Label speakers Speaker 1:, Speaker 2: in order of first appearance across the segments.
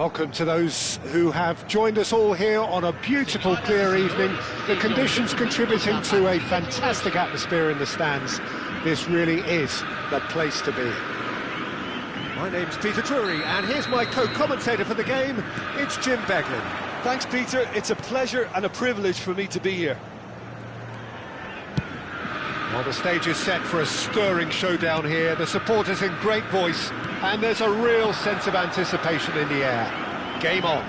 Speaker 1: Welcome to those who have joined us all here on a beautiful, clear evening. The conditions contributing to a fantastic atmosphere in the stands. This really is the place to be.
Speaker 2: My name's Peter Drury, and here's my co-commentator for the game. It's Jim Beglin.
Speaker 3: Thanks, Peter. It's a pleasure and a privilege for me to be here.
Speaker 1: Well, the stage is set for a stirring showdown here. The supporters in great voice, and there's a real sense of anticipation in the air. Game on.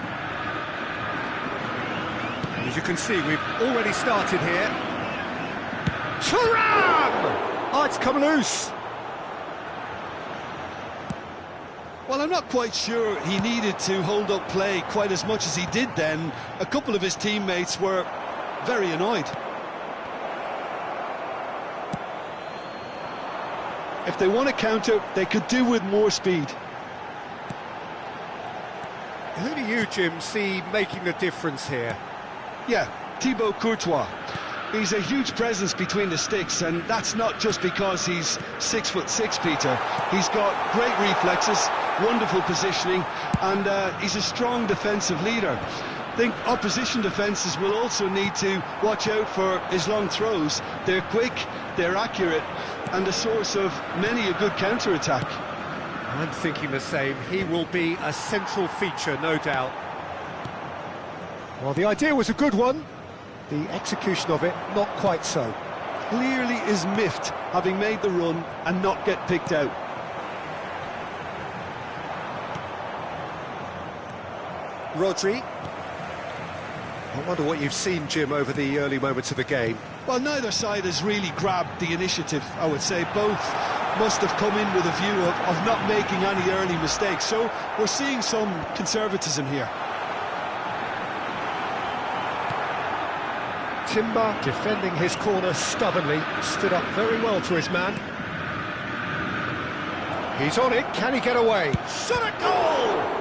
Speaker 2: As you can see, we've already started here. Thuram! Oh, it's come loose.
Speaker 3: Well, I'm not quite sure he needed to hold up play quite as much as he did then. A couple of his teammates were very annoyed. If they want to counter, they could do with more speed.
Speaker 1: Who do you, Jim, see making the difference here?
Speaker 3: Yeah, Thibaut Courtois. He's a huge presence between the sticks, and that's not just because he's 6'6", Peter. He's got great reflexes, wonderful positioning, and he's a strong defensive leader. I think opposition defences will also need to watch out for his long throws. They're quick, they're accurate, and a source of many a good counter-attack.
Speaker 1: I'm thinking the same. He will be a central feature, no doubt. Well, the idea was a good one. The execution of it, not quite so.
Speaker 3: Clearly is miffed, having made the run and not get picked out.
Speaker 1: Rodri. I wonder what you've seen, Jim, over the early moments of the game.
Speaker 3: Well, neither side has really grabbed the initiative, I would say. Both must have come in with a view of not making any early mistakes. So we're seeing some conservatism here.
Speaker 1: Timber defending his corner stubbornly, stood up very well to his man. He's on it, can he get away?
Speaker 2: Shot at goal!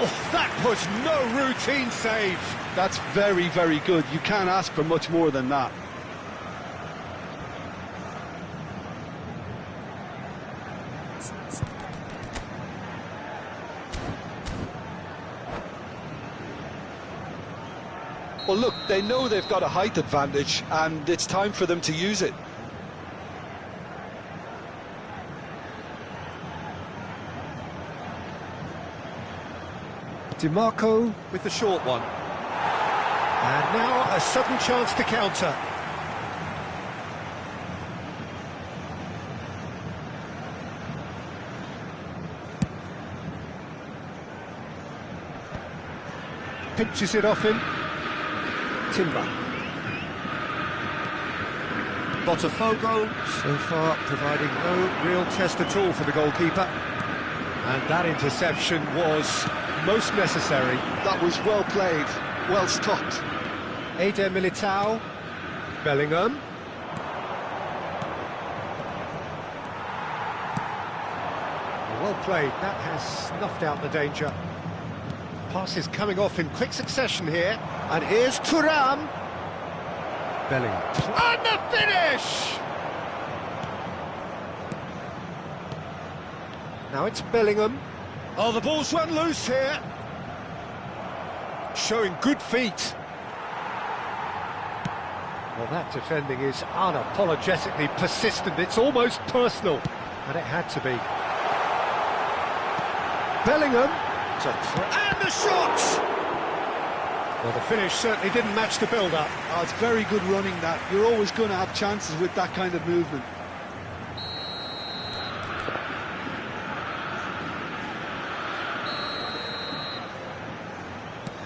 Speaker 2: Oh, that was no routine save.
Speaker 3: That's very, very good. You can't ask for much more than that. Well, look, they know they've got a height advantage, and it's time for them to use it.
Speaker 1: DiMarco with the short one. And now a sudden chance to counter. Pinches it off him. Timber. Botafogo so far providing no real test at all for the goalkeeper.
Speaker 2: And that interception was most necessary.
Speaker 3: That was well played, well stopped.
Speaker 2: Eder Militao, Bellingham. Well played, that has snuffed out the danger. Passes coming off in quick succession here, and here's Thuram. Bellingham. And the finish! Now it's Bellingham. Oh, the ball's run loose here. Showing good feet. Well, that defending is unapologetically persistent. It's almost personal, and it had to be. Bellingham. And the shot! Well, the finish certainly didn't match the build-up.
Speaker 3: Oh, it's very good running, that. You're always going to have chances with that kind of movement.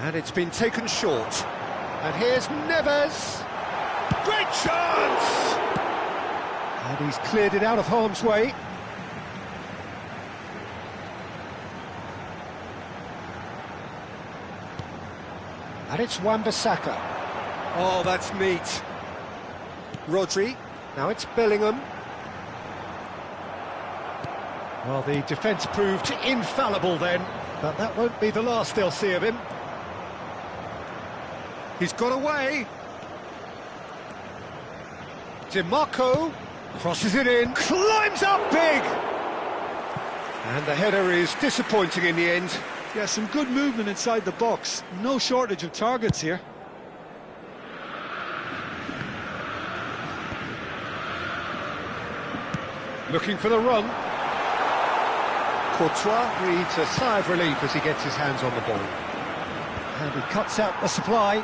Speaker 2: And it's been taken short. And here's Neves. Great chance! And he's cleared it out of harm's way. And it's Wan-Bissaka. Oh, that's neat. Rodri. Now it's Bellingham. Well, the defence proved infallible then, but that won't be the last they'll see of him. He's got away. DiMarco crosses it in, climbs up big! And the header is disappointing in the end.
Speaker 3: Yeah, some good movement inside the box. No shortage of targets here.
Speaker 2: Looking for the run. Courtois breathes a sigh of relief as he gets his hands on the ball. And he cuts out the supply.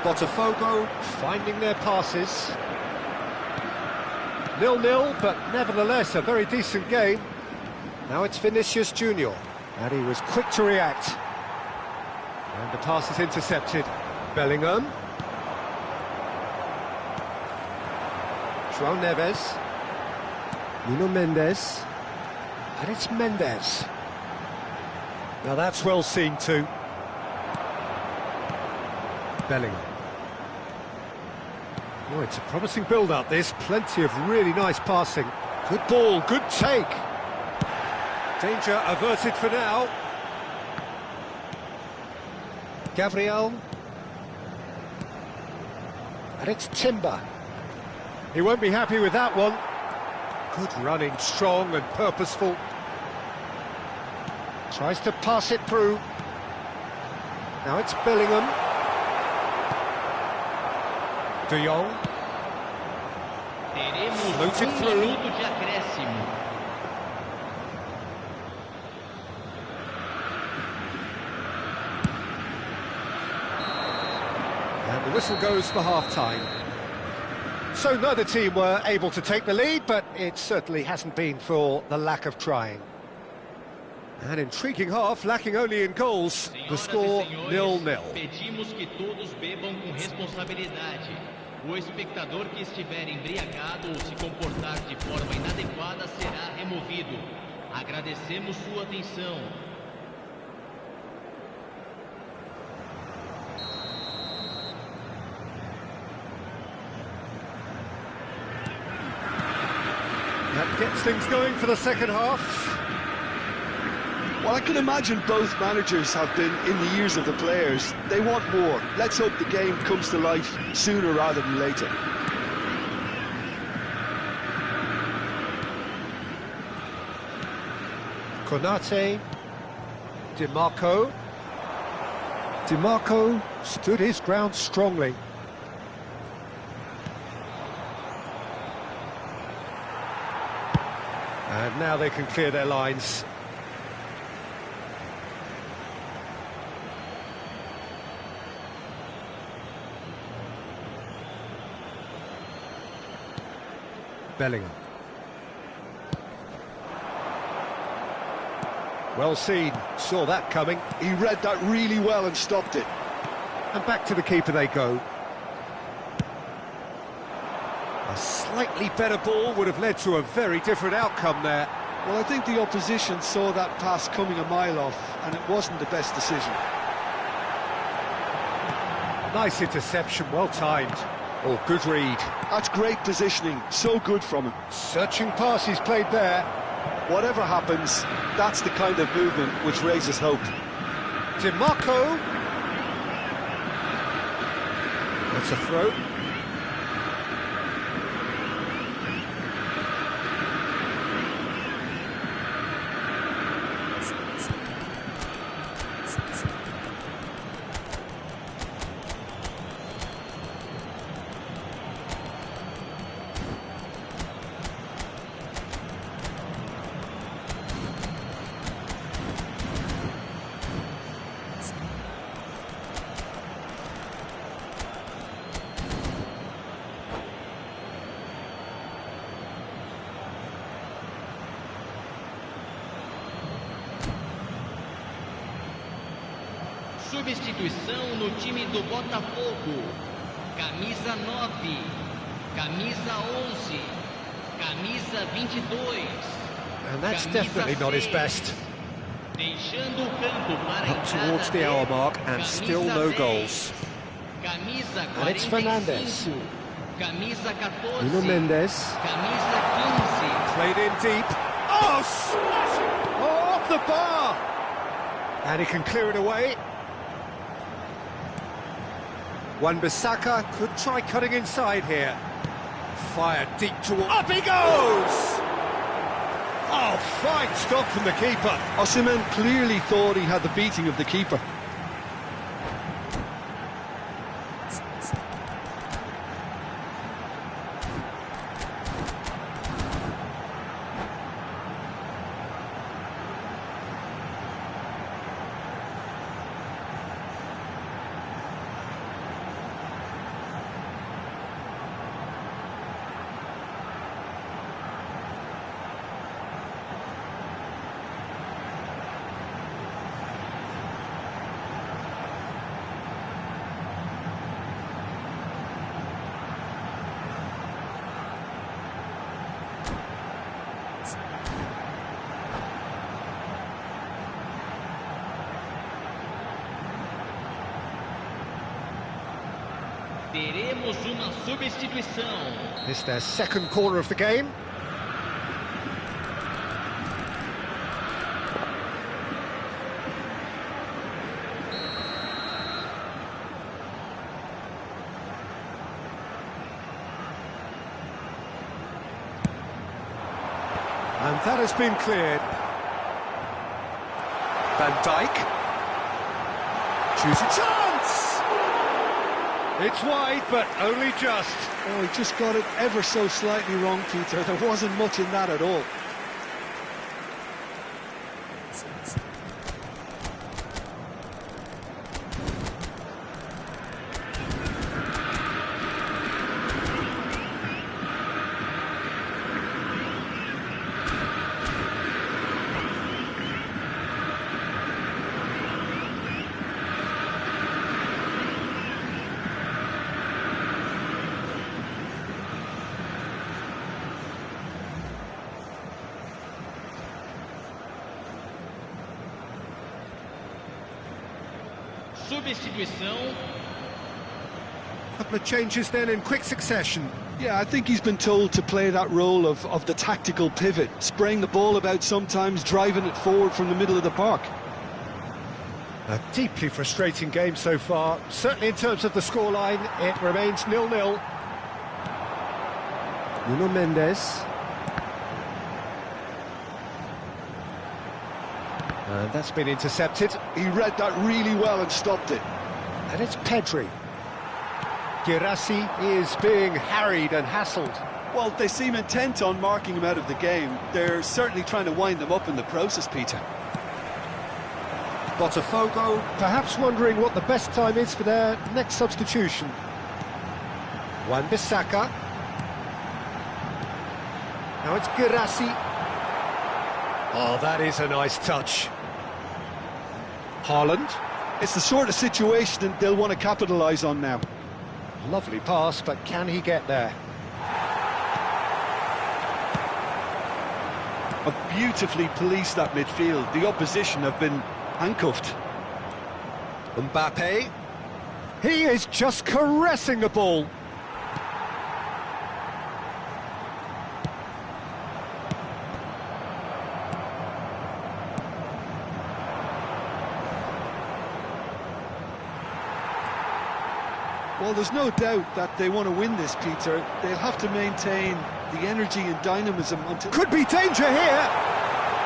Speaker 2: Botafogo finding their passes. 0-0, but nevertheless a very decent game. Now it's Vinicius Junior, and he was quick to react. And the pass is intercepted. Bellingham. João Neves. Nuno Mendes. And it's Mendes. Now that's well seen too. Bellingham. Oh, it's a promising build-up, this. Plenty of really nice passing. Good ball, good take. Danger averted for now. Gabriel. And it's Timber. He won't be happy with that one. Good running, strong and purposeful. Tries to pass it through. Now it's Bellingham. De Jong. Floated through. And the whistle goes for half-time. So neither team were able to take the lead, but it certainly hasn't been for the lack of trying. An intriguing half, lacking only in goals. The score 0-0.
Speaker 4: Pedimos que todos bebam com responsabilidade. O espectador que estiver embriagado ou se comportar de forma inadequada será removido. Agradecemos sua atenção.
Speaker 2: That gets things going for the second half.
Speaker 3: Well, I can imagine both managers have been in the ears of the players. They want more. Let's hope the game comes to life sooner rather than later.
Speaker 2: Konate. DiMarco. DiMarco stood his ground strongly. And now they can clear their lines. Bellingham. Well seen, saw that coming.
Speaker 3: He read that really well and stopped it.
Speaker 2: And back to the keeper they go. A slightly better ball would have led to a very different outcome there.
Speaker 3: Well, I think the opposition saw that pass coming a mile off, and it wasn't the best decision.
Speaker 1: Nice interception, well timed. Oh, good read.
Speaker 3: That's great positioning, so good from him.
Speaker 1: Searching pass he's played there.
Speaker 3: Whatever happens, that's the kind of movement which raises hope.
Speaker 1: DiMarco. That's a throw.
Speaker 4: Substituição no time do Botafogo. Camisa 9, camisa 11, camisa 22.
Speaker 1: And that's definitely not his best.
Speaker 4: Deixando o campo para
Speaker 1: Up towards the hour mark and still no goals.
Speaker 4: Camisa 45,
Speaker 1: And it's Fernandes.
Speaker 4: camisa 14,
Speaker 1: Nuno Mendes.
Speaker 4: camisa 15.
Speaker 1: Played in deep. Oh, smash! Oh, off the bar! And he can clear it away. Wan-Bissaka could try cutting inside here. Fired deep toward... Up he goes! Oh, fine stop from the keeper.
Speaker 3: Osimhen clearly thought he had the beating of the keeper.
Speaker 4: Teremos uma substituição.
Speaker 1: It's their second corner of the game. And that has been cleared. Van Dijk. Choose a chance! It's wide, but only just.
Speaker 3: Oh, he just got it ever so slightly wrong, Peter. There wasn't much in that at all.
Speaker 4: Substituição.
Speaker 1: Couple of changes then in quick succession.
Speaker 3: Yeah, I think he's been told to play that role of the tactical pivot, spraying the ball about sometimes, driving it forward from the middle of the park.
Speaker 1: A deeply frustrating game so far. Certainly in terms of the scoreline, it remains 0-0. Nuno Mendes. And that's been intercepted.
Speaker 3: He read that really well and stopped it.
Speaker 1: And it's Pedri. Guirassy is being harried and hassled.
Speaker 3: Well, they seem intent on marking him out of the game. They're certainly trying to wind them up in the process, Peter.
Speaker 1: Botafogo perhaps wondering what the best time is for their next substitution. Wan-Bissaka. Now it's Guirassy. Oh, that is a nice touch. Haaland.
Speaker 3: It's the sort of situation they'll want to capitalise on now.
Speaker 1: Lovely pass, but can he get there?
Speaker 3: have beautifully policed that midfield. The opposition have been handcuffed.
Speaker 2: Mbappe. He is just caressing the ball.
Speaker 3: Well, there's no doubt that they want to win this, Peter. They'll have to maintain the energy and dynamism until...
Speaker 2: Could be danger here!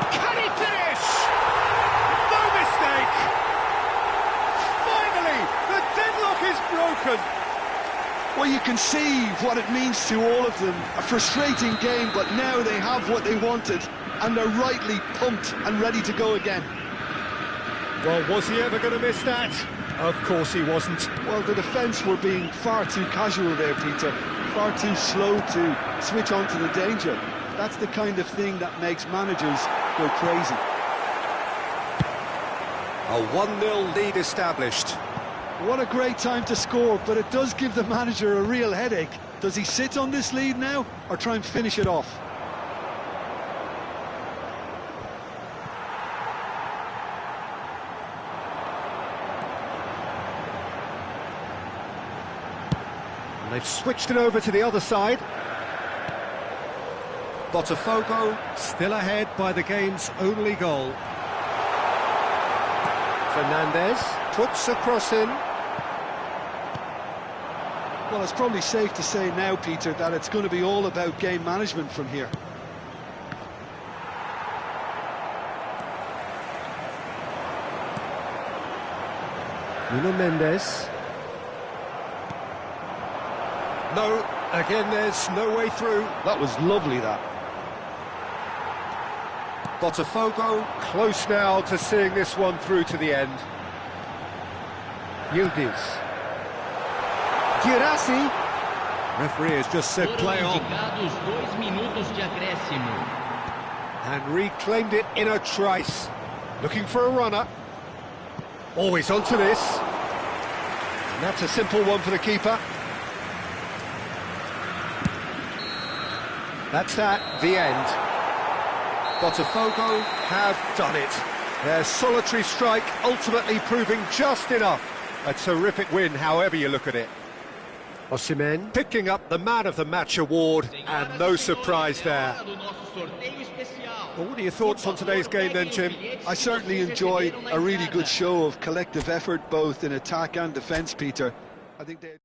Speaker 2: Can he finish? No mistake! Finally, the deadlock is broken!
Speaker 3: Well, you can see what it means to all of them. A frustrating game, but now they have what they wanted, and they're rightly pumped and ready to go again.
Speaker 2: Well, was he ever going to miss that? Of course he wasn't.
Speaker 3: Well, the defence were being far too casual there, Peter. Far too slow to switch on to the danger. That's the kind of thing that makes managers go crazy.
Speaker 2: A 1-0 lead established.
Speaker 3: What a great time to score, but it does give the manager a real headache. Does he sit on this lead now, or try and finish it off?
Speaker 2: They've switched it over to the other side. Botafogo still ahead by the game's only goal. Fernandez puts a cross in.
Speaker 3: Well, it's probably safe to say now, Peter, that it's going to be all about game management from here.
Speaker 2: Nuno Mendes. No, again there's no way through.
Speaker 3: That was lovely, that.
Speaker 2: Botafogo close now to seeing this one through to the end. Yildiz. Girassi. Referee has just said play on. And reclaimed it in a trice. Looking for a runner. Always onto this. And that's a simple one for the keeper. That's the end. Botafogo have done it. Their solitary strike ultimately proving just enough. A terrific win, however you look at it. Osimhen picking up the Man of the Match award, and no surprise there. Well, what are your thoughts on today's game then, Jim?
Speaker 3: I certainly enjoyed a really good show of collective effort, both in attack and defence, Peter. I think they...